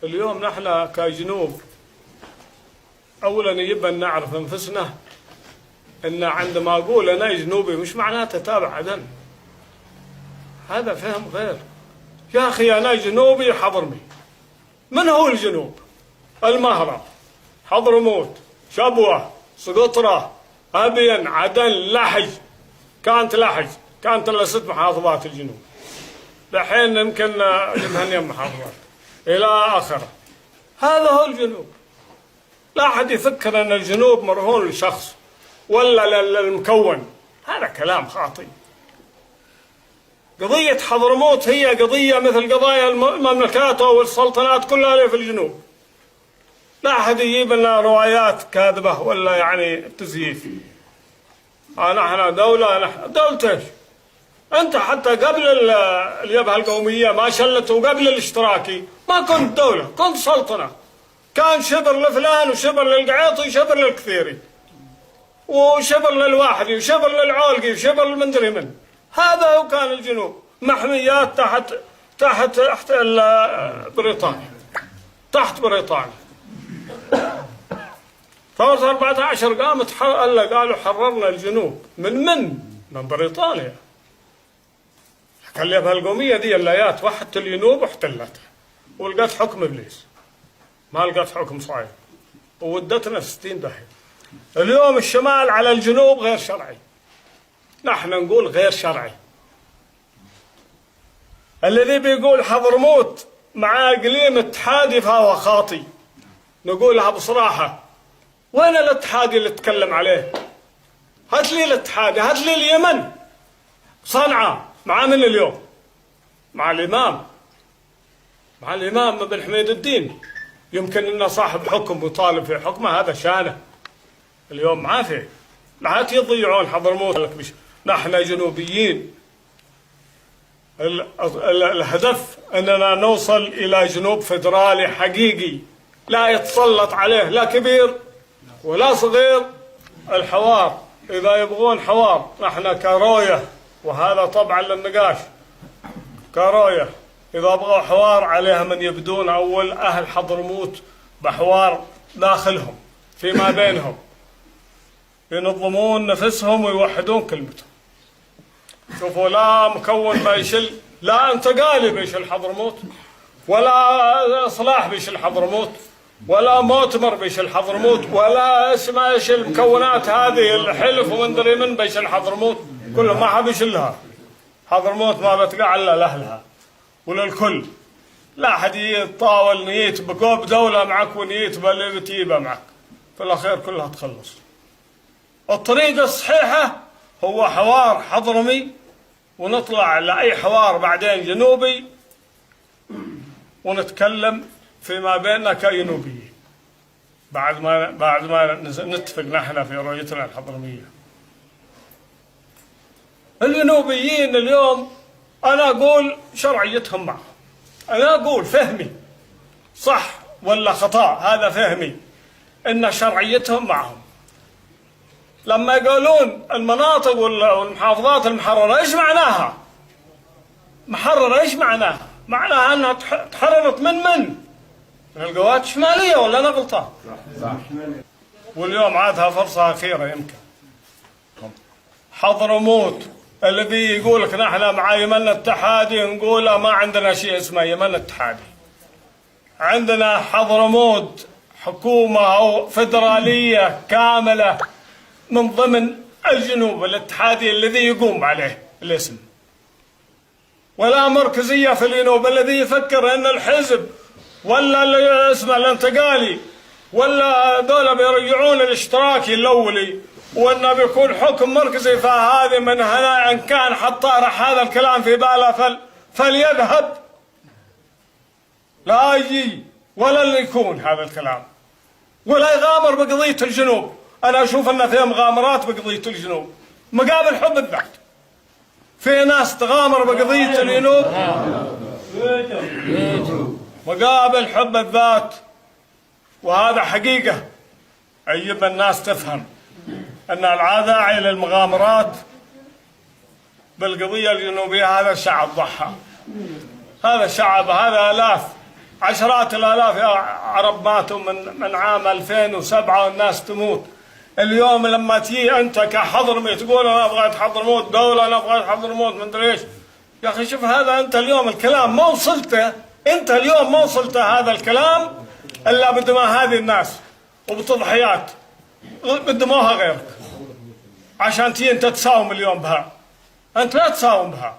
اليوم نحن كجنوب أولا يجب أن نعرف أنفسنا أن عندما أقول أنا جنوبي مش معناته تابع عدن. هذا فهم غير. يا أخي أنا جنوبي حضرمي. من هو الجنوب؟ المهرة، حضرموت، شبوة، سقطرة، أبين، عدن، لحج. كانت إلا 6 محافظات الجنوب. الحين يمكن جمهنية محافظات إلى آخره. هذا هو الجنوب. لا أحد يفكر أن الجنوب مرهون لشخص ولا للمكون. هذا كلام خاطئ. قضية حضرموت هي قضية مثل قضايا المملكات أو السلطنات كلها في الجنوب. لا أحد يجيب لنا روايات كاذبة ولا يعني تزييف. نحن دولة إيش؟ أنت حتى قبل الجبهة القومية ما شلت، وقبل الاشتراكي ما كنت دولة، كنت سلطنة. كان شبر لفلان وشبر للقعيطي وشبر للكثيري وشبر للواحدي وشبر للعولقي وشبر للمندري من. هذا هو كان الجنوب، محميات تحت بريطانيا، تحت بريطانيا. ثورة 14 قامت قالوا حررنا الجنوب من بريطانيا. الجبهة القومية دي اللايات وحدت الجنوب واحتلتها ولقت حكم إبليس، ما لقت حكم صحيح، وودتنا في 60 داهية. اليوم الشمال على الجنوب غير شرعي. نحن نقول غير شرعي. الذي بيقول حضرموت مع إقليم اتحادي فهو خاطي. نقولها بصراحة. وين الاتحادي اللي تكلم عليه؟ هات لي الاتحادي، هات لي اليمن، صنعاء، مع من اليوم؟ مع الإمام بن حميد الدين. يمكن أنه صاحب حكم وطالب في حكمه، هذا شانه. اليوم ما فيه. لا تضيعون حضرموت. نحن جنوبيين. الهدف أننا نوصل إلى جنوب فيدرالي حقيقي لا يتسلط عليه لا كبير ولا صغير. الحوار، إذا يبغون حوار نحن كروية، وهذا طبعا للنقاش كروية. إذا بغوا حوار عليها من يبدون أول أهل حضرموت بحوار داخلهم فيما بينهم، ينظمون نفسهم ويوحدون كلمتهم. شوفوا، لا مكون بيشل، لا انتقالي بيشل حضرموت، ولا إصلاح بيشل حضرموت، ولا مؤتمر بيشل حضرموت، ولا اسمه ايش المكونات هذه الحلف ومندري من بيشل حضرموت. كلهم ما حد يشلها. حضرموت ما بتقع الا لاهلها وللكل. لا أحد يتطاول نيت بقوب دولة معك ونيت باللي بتجيبها معك، في الأخير كلها تخلص. الطريقة الصحيحة هو حوار حضرمي، ونطلع لأي حوار بعدين جنوبي، ونتكلم فيما بيننا كجنوبيين بعد ما نتفق نحن في رؤيتنا الحضرمية. الجنوبيين اليوم أنا أقول شرعيتهم معهم، أنا أقول فهمي صح ولا خطأ، هذا فهمي إن شرعيتهم معهم. لما يقولون المناطق والمحافظات المحررة، إيش معناها؟ محررة إيش معناها؟ معناها أنها تحررت من القوات الشمالية، ولا أنا غلطان؟ صح. واليوم عادها فرصة أخيرة يمكن. حضرموت الذي يقول لك نحن مع يمن اتحادي، نقول ما عندنا شيء اسمه يمن اتحادي. عندنا حضرموت حكومة أو فدرالية كاملة من ضمن الجنوب الاتحادي الذي يقوم عليه الاسم، ولا مركزية في الجنوب. الذي يفكر أن الحزب ولا اسمه الانتقالي ولا دولة بيرجعون الاشتراكي الأولي وأنه بيكون حكم مركزي، فهذه من هنا إن كان حط طرح هذا الكلام في باله فليذهب، لا يجي ولا اللي يكون هذا الكلام، ولا يغامر بقضية الجنوب. أنا أشوف أن فيها مغامرات بقضية الجنوب مقابل حب الذات. في ناس تغامر بقضية الجنوب مقابل حب الذات، وهذا حقيقة. يجب الناس تفهم أن الداعي للمغامرات بالقضية الجنوبية هذا شعب ضحى، هذا شعب، هذا آلاف عشرات الآلاف يا عرب ماتوا من عام 2007 والناس تموت. اليوم لما تجي أنت كحضرمي تقول أنا أبغى حضرموت دولة، أنا أبغى حضرموت مدري إيش. يا أخي شوف هذا أنت اليوم الكلام ما وصلته، أنت اليوم ما وصلت هذا الكلام إلا بدماء هذه الناس وبتضحيات بدموها غيرك عشان تجي أنت تساوم اليوم بها. أنت لا تساوم بها،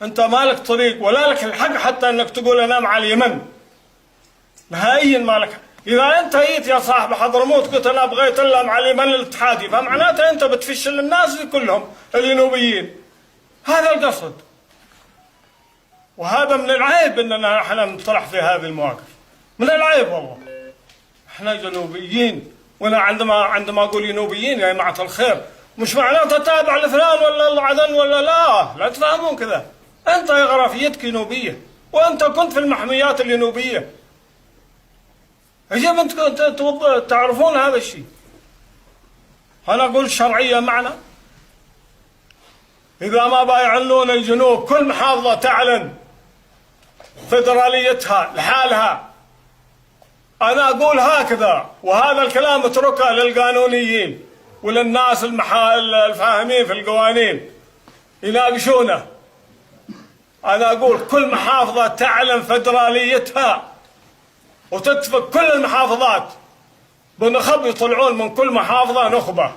أنت مالك طريق ولا لك الحق حتى أنك تقول أنا مع اليمن نهائيا مالك. إذا أنت جيت يا صاحب حضرموت قلت أنا بغيت إلا مع اليمن الاتحادي فمعناته أنت بتفشل الناس كلهم الجنوبيين. هذا القصد، وهذا من العيب أننا احنا نطرح في هذه المواقف، من العيب والله. احنا جنوبيين، وانا عندما اقول جنوبيين يا جماعة الخير مش معناته تابع لفلان ولا العدن ولا لا تفهمون كذا. انت جغرافيتك جنوبية وانت كنت في المحميات الجنوبية، يجب ان تعرفون هذا الشيء. انا اقول شرعية معنا، اذا ما بايعلون الجنوب كل محافظة تعلن فدراليتها لحالها. أنا أقول هكذا، وهذا الكلام اتركه للقانونيين وللناس الفاهمين في القوانين يناقشونه. أنا أقول كل محافظة تعلن فدراليتها وتتفق كل المحافظات بنخب، يطلعون من كل محافظة نخبة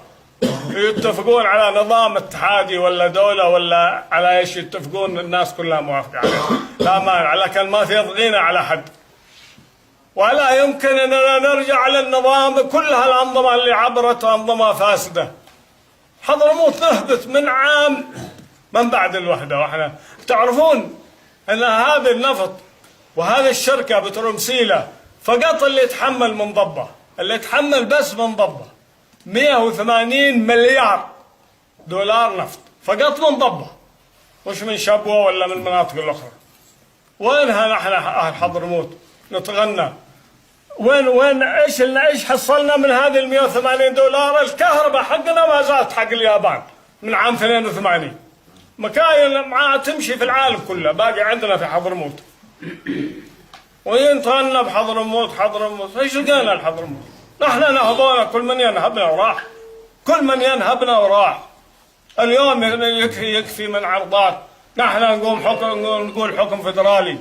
يتفقون على نظام اتحادي ولا دولة ولا على ايش يتفقون، الناس كلها موافقة عليه لا مانع، لكن ما في ضغينة على حد. ولا يمكن أننا نرجع للنظام، كل هالأنظمة اللي عبرت أنظمة فاسدة. حضرموت نهبط من عام من بعد الوحدة، واحنا تعرفون أن هذا النفط وهذه الشركة بترومسيلة فقط اللي يتحمل من ضبة، اللي يتحمل بس من ضبة 180 مليار دولار نفط فقط من ضبة، مش من شبوة ولا من المناطق الأخرى. وينها نحن أهل حضرموت نتغنى؟ وين ايش حصلنا من هذه ال 180 دولار؟ الكهرباء حقنا ما زالت حق اليابان من عام 82، مكاين معها تمشي في العالم كله، باقي عندنا في حضرموت. وينتغنى بحضرموت ايش لقينا الحضرموت؟ نحن نهبونا، كل من ينهبنا وراح، كل من ينهبنا وراح. اليوم يكفي من عرضات، نحن نقول حكم فدرالي،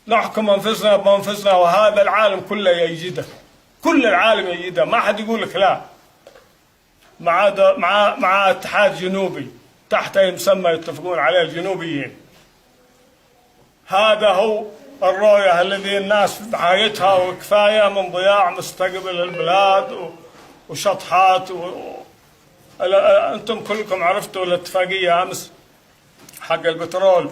نحكم انفسنا بانفسنا، وهذا العالم كله يجده، كل العالم يجده، ما حد يقول لك لا. مع اتحاد جنوبي تحت مسمى يتفقون عليه الجنوبيين. هذا هو الرؤية الذي الناس في ضحايتها، وكفاية من ضياع مستقبل البلاد وشطحات أنتم كلكم عرفتوا الاتفاقية أمس حق البترول